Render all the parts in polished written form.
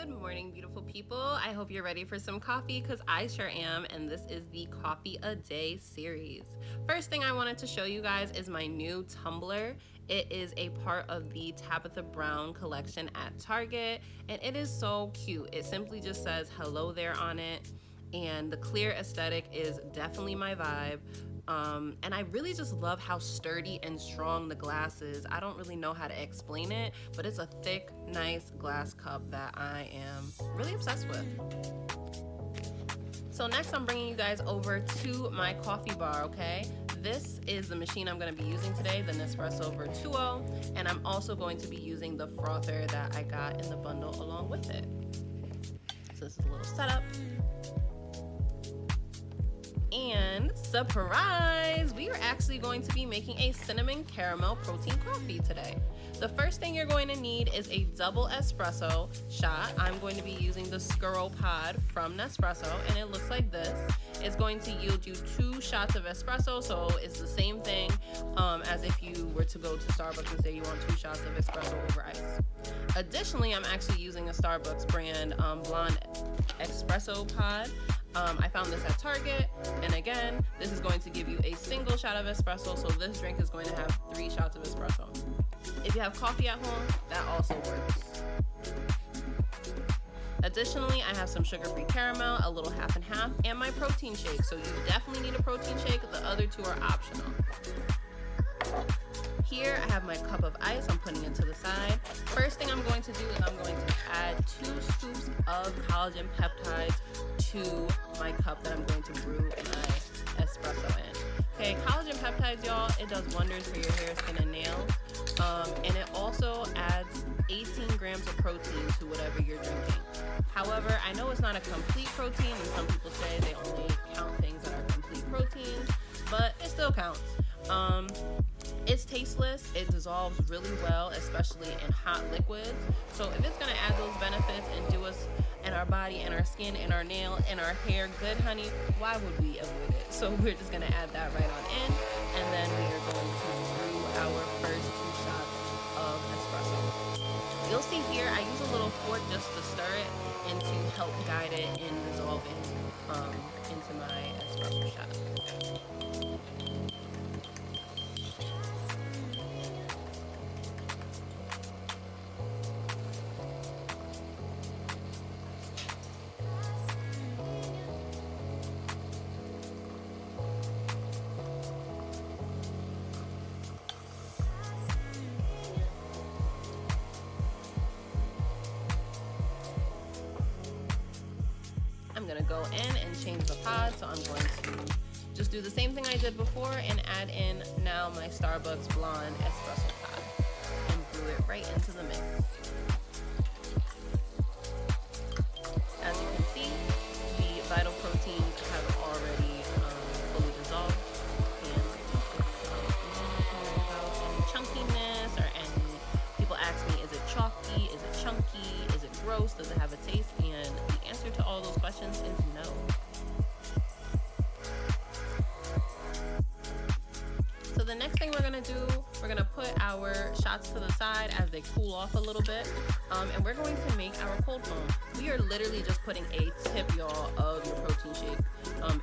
Good morning, beautiful people. I hope you're ready for some coffee because I sure am, and this is the Coffee a Day series. First thing I wanted to show you guys is my new tumbler. It is a part of the Tabitha Brown collection at Target, and it is so cute. It simply just says hello there on it, and the clear aesthetic is definitely my vibe. And I really just love how sturdy and strong the glass is. I don't really know how to explain it, but it's a thick, nice glass cup that I am really obsessed with. So next I'm bringing you guys over to my coffee bar, okay? This is the machine I'm going to be using today, the Nespresso Virtuo, and I'm also going to be using the frother that I got in the bundle along with it. So this is a little setup. And surprise, we are actually going to be making a cinnamon caramel protein coffee today. The first thing you're going to need is a double espresso shot. I'm going to be using the Skirl pod from Nespresso, and it looks like this. It's going to yield you 2 shots of espresso, so it's the same thing as if you were to go to Starbucks and say you want 2 shots of espresso over ice. Additionally, I'm actually using a Starbucks brand blonde espresso pod. I found this at Target, and again, this is going to give you a single shot of espresso, so this drink is going to have 3 shots of espresso. If you have coffee at home, that also works. Additionally, I have some sugar-free caramel, a little half and half, and my protein shake, so you definitely need a protein shake. The other 2 are optional. Here I have my cup of ice. I'm putting it to the side. First thing I'm going to do is I'm going to add 2 scoops of collagen peptides to my cup that I'm going to brew my espresso in. Okay, collagen peptides, y'all, it does wonders for your hair, skin, and nails. And it also adds 18 grams of protein to whatever you're drinking. However, I know it's not a complete protein, and some people say they only count things that are complete proteins, but it still counts. It's tasteless, it dissolves really well, especially in hot liquids. So if it's gonna add those benefits and do us and our body and our skin and our nail and our hair good, honey, why would we avoid it? So we're just gonna add that right on in, and then we are going to brew our first 2 shots of espresso. You'll see here, I use a little fork just to stir it and to help guide it in dissolving into my espresso shot. I'm gonna go in and change the pod, so I'm going to just do the same thing I did before and add in now my Starbucks blonde espresso pod and brew it right into the mix. As you can see, the vital proteins have already fully dissolved, and any chunkiness or any people ask me, is it chalky, is it chunky, is it gross, does it have a taste? And the answer to all those questions is no. So the next thing we're gonna do, we're gonna put our shots to the side as they cool off a little bit, and we're going to make our cold foam. We are literally just putting a tip, y'all, of your protein shake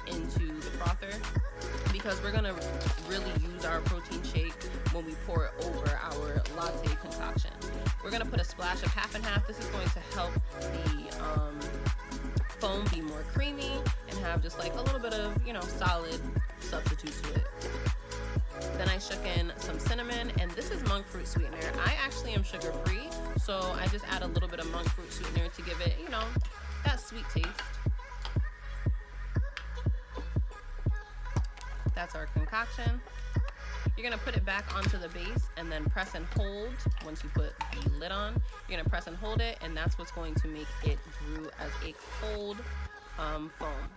into the frother, because we're gonna really use our protein shake when we pour it over our latte concoction. We're gonna put a splash of half and half. This is going to help the foam be more creamy and have just like a little bit of, solid substitute to it. Then I shook in some cinnamon, and this is monk fruit sweetener. I actually am sugar free, so I just add a little bit of monk fruit sweetener to give it, that sweet taste. That's our concoction. You're gonna put it back onto the base and then press and hold. Once you put the lid on, you're gonna press and hold it, and that's what's going to make it brew as a cold foam.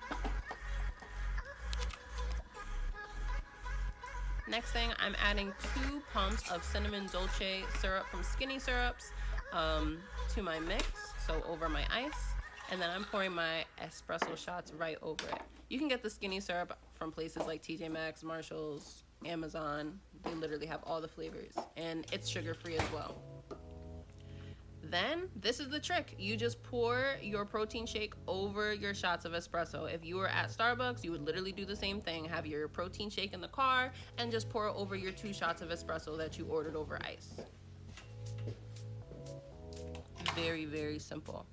Next thing, I'm adding 2 pumps of cinnamon dolce syrup from Skinny Syrups to my mix, so over my ice, and then I'm pouring my espresso shots right over it. You can get the Skinny Syrup from places like TJ Maxx, Marshalls, Amazon. They literally have all the flavors, and it's sugar-free as well. then this is the trick. You just pour your protein shake over your shots of espresso. If you were at Starbucks, you would literally do the same thing. Have your protein shake in the car and just pour it over your 2 shots of espresso that you ordered over ice. Very, very simple.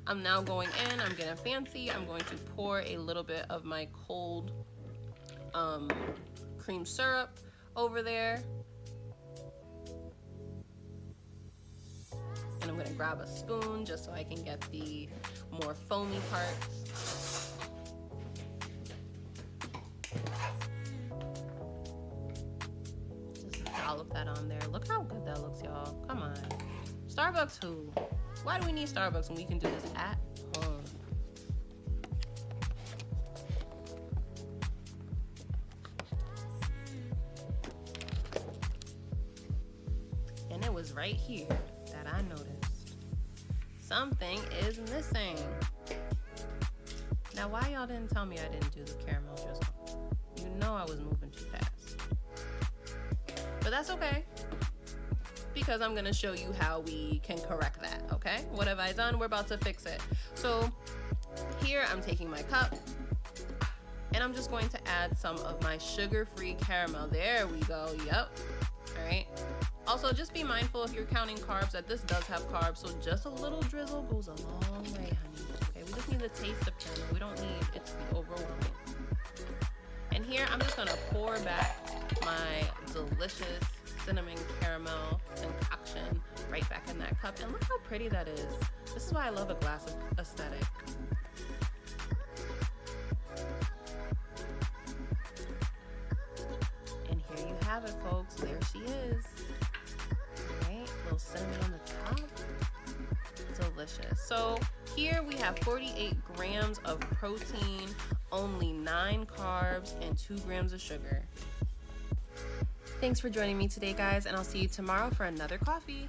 I'm now going in, I'm getting fancy. I'm going to pour a little bit of my cold cream syrup over there. And I'm gonna grab a spoon just so I can get the more foamy parts. Just dollop that on there. Look how good that looks, y'all. Come on. Starbucks who? Why do we need Starbucks when we can do this at home? And it was right here that I noticed something is missing. Now, why y'all didn't tell me I didn't do the caramel drizzle? You know I was moving too fast. But that's okay, because I'm gonna show you how we can correct that, okay? What have I done? We're about to fix it. So here I'm taking my cup and I'm just going to add some of my sugar-free caramel. There we go, yep, all right. Also, just be mindful if you're counting carbs that this does have carbs, so just a little drizzle goes a long way, honey, okay? We just need the taste of caramel. We don't need it to be overwhelming. And here I'm just gonna pour back my delicious cinnamon caramel concoction right back in that cup. And look how pretty that is. This is why I love a glass aesthetic. And here you have it, folks. There she is. Right, a little cinnamon on the top. Delicious. So here we have 48 grams of protein, only 9 carbs, and 2 grams of sugar. Thanks for joining me today, guys, and I'll see you tomorrow for another coffee.